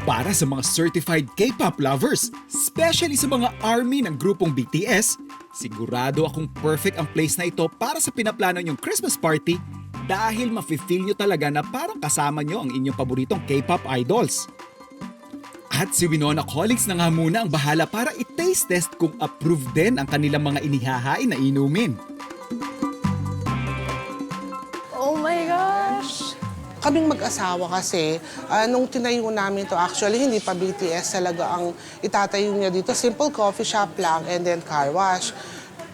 Para sa mga certified K-pop lovers, especially sa mga ARMY ng grupong BTS, sigurado akong perfect ang place na ito para sa pinaplano niyong Christmas party dahil mafe-feel nyo talaga na parang kasama nyo ang inyong paboritong K-pop idols. At si Waynona Collings na nga muna ang bahala para i-taste test kung approved din ang kanilang mga inihahain na inumin. Oh my gosh! Kaming mag-asawa kasi, nung tinayo namin to actually hindi pa BTS talaga ang itatayo niya dito. Simple coffee shop lang and then car wash.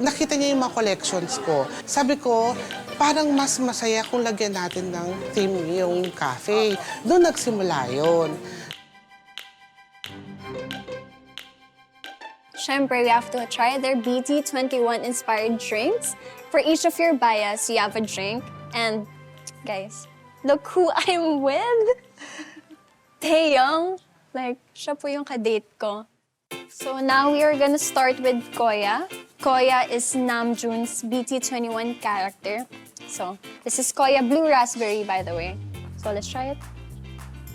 Nakita niya yung mga collections ko. Sabi ko, parang mas masaya kung lagyan natin ng theme yung cafe. Doon nagsimula yun. Siyempre, we have to try their BT21 inspired drinks. For each of your bias, you have a drink. And guys, look who I'm with! Taeyong. Like, siya po yung kadate ko. So now we are gonna start with Koya. Koya is Namjoon's BT21 character. So, this is Koya Blue Raspberry, by the way. So let's try it.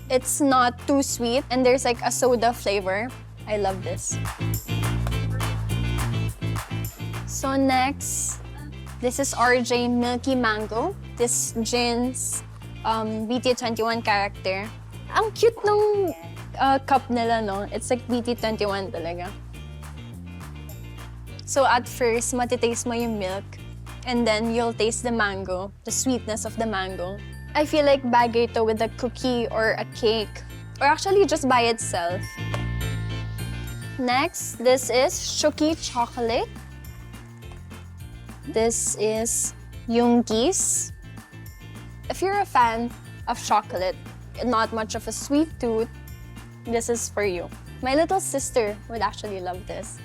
It's not too sweet, and there's like a soda flavor. I love this. So next, this is RJ Milky Mango. This gin's BT21 character. Ang cute ng cup nila, no? It's like BT21 talaga. So at first, matitaste mo yung milk. And then you'll taste the mango, the sweetness of the mango. I feel like bagay ito with a cookie or a cake. Or actually just by itself. Next, this is Shooky chocolate. This is Yoongi's. If you're a fan of chocolate, not much of a sweet tooth, this is for you. My little sister would actually love this.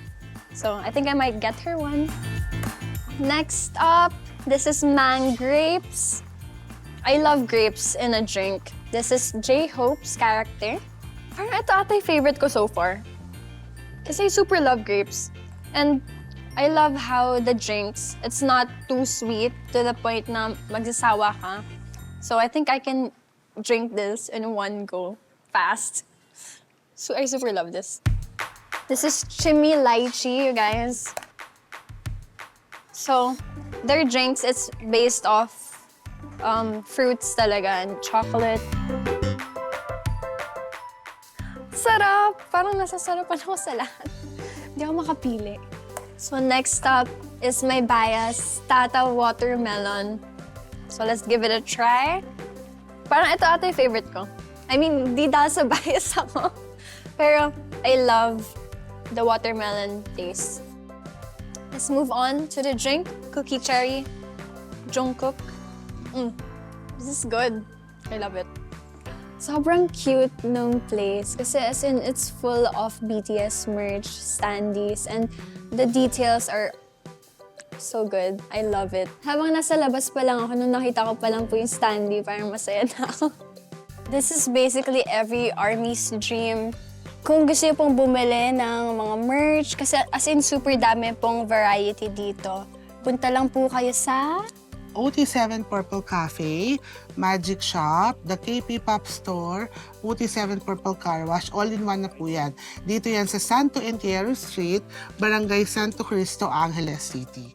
So I think I might get her one. Next up, this is Mang grapes. I love grapes in a drink. This is J-Hope's character. Parang ito ata yung favorite ko so far. Kasi I super love grapes. And I love how the drinks, it's not too sweet to the point na magsasawa ka. So I think I can drink this in one go, fast. So I super love this. This is Chimmy lychee, you guys. So their drinks, it's based off fruits talaga and chocolate. Sarap! Parang nasasarapan ako sa lahat. Hindi ako makapili. So next up is my bias, Tata watermelon. So let's give it a try. Parang ito ata yung favorite ko. I mean, di dahil sa bias ako. Pero I love the watermelon taste. Let's move on to the drink, Cookie Cherry Jungkook. This is good. I love it. Sobrang cute nung place kasi as in it's full of BTS merch, standees, and the details are so good. I love it. Habang nasa labas pa lang ako, nung nakita ko pa lang po yung standee, parang masaya na ako. This is basically every ARMY's dream. Kung gusto niyo pong bumili ng mga merch, kasi as in super dami pong variety dito, punta lang po kayo sa OT7 Purple Cafe, Magic Shop, the K-pop store, OT7 Purple Car Wash, all-in-one na po yan. Dito yan sa Santo Entierro Street, Barangay Santo Cristo, Angeles City.